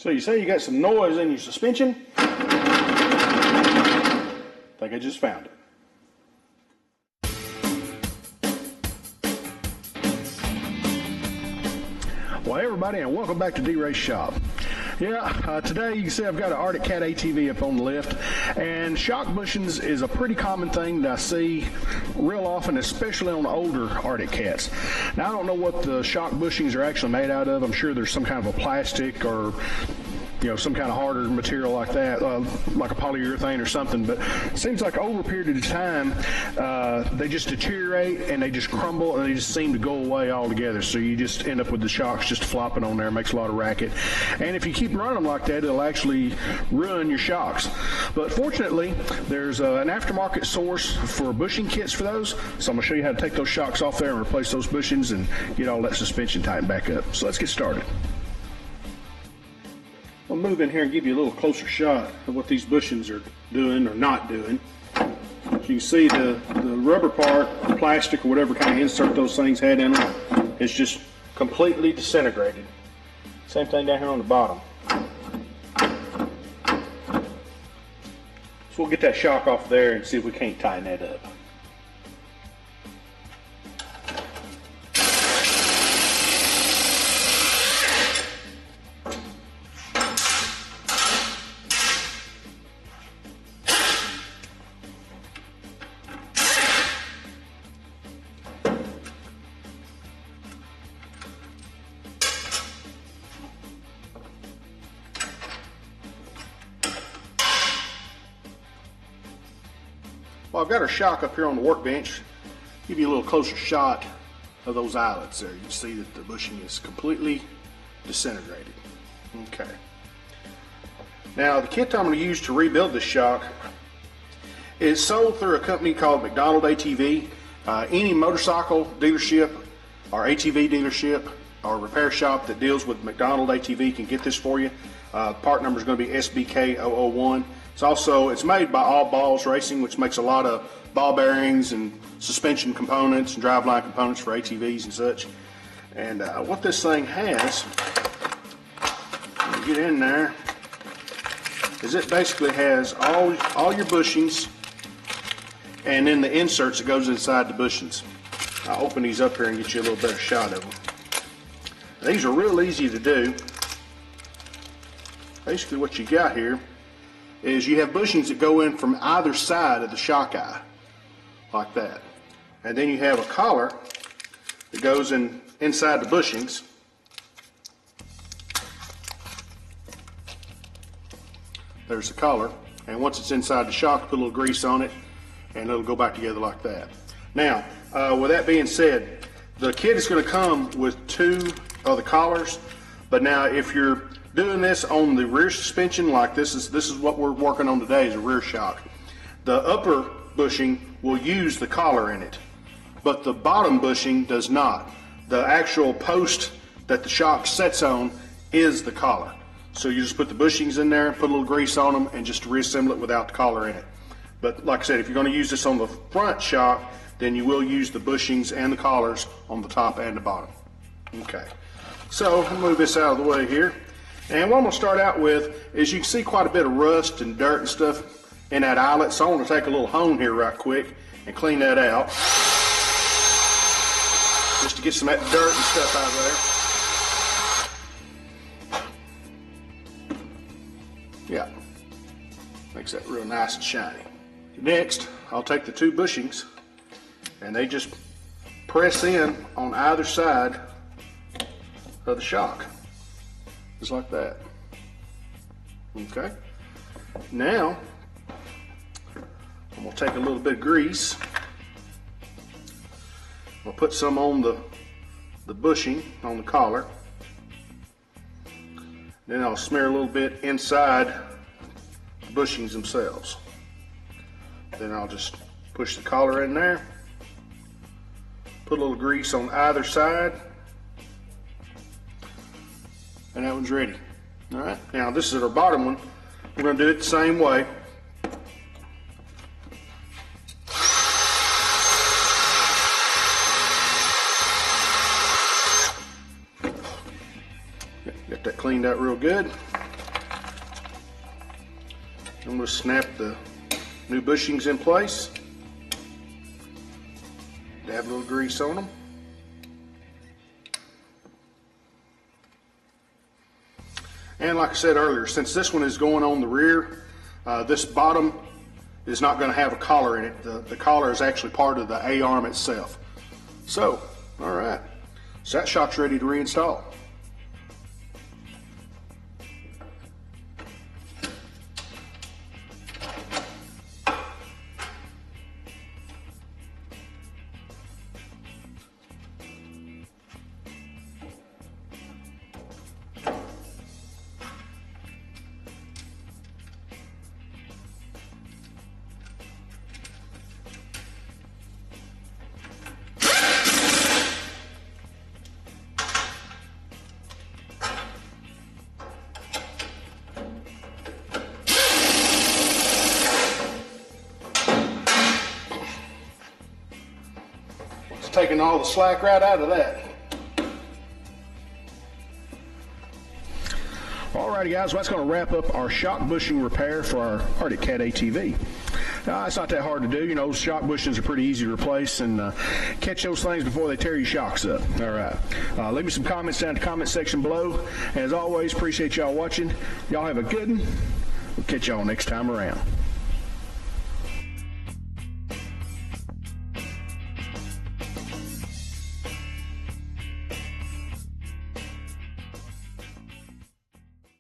So you say you got some noise in your suspension? I think I just found it. Well, hey everybody, and welcome back to D-Ray's shop. Yeah, today you can see I've got an Arctic Cat ATV up on the lift, and shock bushings is a pretty common thing that I see real often, especially on older Arctic Cats. Now, I don't know what the shock bushings are actually made out of. I'm sure there's some kind of a plastic or some kind of harder material like that, like a polyurethane or something, but it seems like over a period of time, they just deteriorate and they just crumble and they just seem to go away altogether. So you just end up with the shocks just flopping on there. It makes a lot of racket. And if you keep running them like that, it'll actually ruin your shocks. But fortunately, there's an aftermarket source for bushing kits for those. So I'm gonna show you how to take those shocks off there and replace those bushings and get all that suspension tightened back up. So let's get started. I'll move in here and give you a little closer shot of what these bushings are doing or not doing. So you can see the rubber part, or plastic, or whatever kind of insert those things had in them, is just completely disintegrated. Same thing down here on the bottom. So we'll get that shock off there and see if we can't tighten that up. Well, I've got our shock up here on the workbench. Give you a little closer shot of those eyelets there. You can see that the bushing is completely disintegrated. Okay. Now, the kit I'm going to use to rebuild this shock is sold through a company called McDonald ATV. Any motorcycle dealership or ATV dealership or repair shop that deals with McDonald ATV can get this for you. Part number is going to be SBK001. It's made by All Balls Racing, which makes a lot of ball bearings and suspension components and driveline components for ATVs and such. And what this thing has, when you get in there, is it basically has all your bushings and then the inserts that goes inside the bushings. I'll open these up here and get you a little better shot of them. These are real easy to do. Basically what you got here is you have bushings that go in from either side of the shock eye, like that. And then you have a collar that goes inside the bushings. There's the collar, and once it's inside the shock, put a little grease on it, and it'll go back together like that. Now, with that being said, the kit is going to come with two of the collars, but now if you're doing this on the rear suspension, like this is what we're working on today, is a rear shock. The upper bushing will use the collar in it, but the bottom bushing does not. The actual post that the shock sets on is the collar. So you just put the bushings in there, put a little grease on them, and just reassemble it without the collar in it. But like I said, if you're going to use this on the front shock, then you will use the bushings and the collars on the top and the bottom. Okay, so I'll move this out of the way here. And what I'm going to start out with is you can see quite a bit of rust and dirt and stuff in that eyelet. So I want to take a little hone here right quick and clean that out, just to get some of that dirt and stuff out of there. Yeah, makes that real nice and shiny. Next, I'll take the two bushings and they just press in on either side of the shock. Just like that. Okay. Now, I'm going to take a little bit of grease. I'll put some on the bushing on the collar. Then I'll smear a little bit inside the bushings themselves. Then I'll just push the collar in there. Put a little grease on either side. And that one's ready. All right, now this is our bottom one. We're going to do it the same way. Get that cleaned out real good. I'm going to snap the new bushings in place. Dab a little grease on them. And like I said earlier, since this one is going on the rear, this bottom is not going to have a collar in it. The collar is actually part of the A-arm itself. So, all right, so that shock's ready to reinstall. Taking all the slack right out of that. Alrighty guys, well, that's going to wrap up our shock bushing repair for our Arctic Cat ATV. It's not that hard to do. You know, shock bushings are pretty easy to replace, and catch those things before they tear your shocks up. Alright, leave me some comments down in the comment section below. As always, appreciate y'all watching. Y'all have a good one. We'll catch y'all next time around.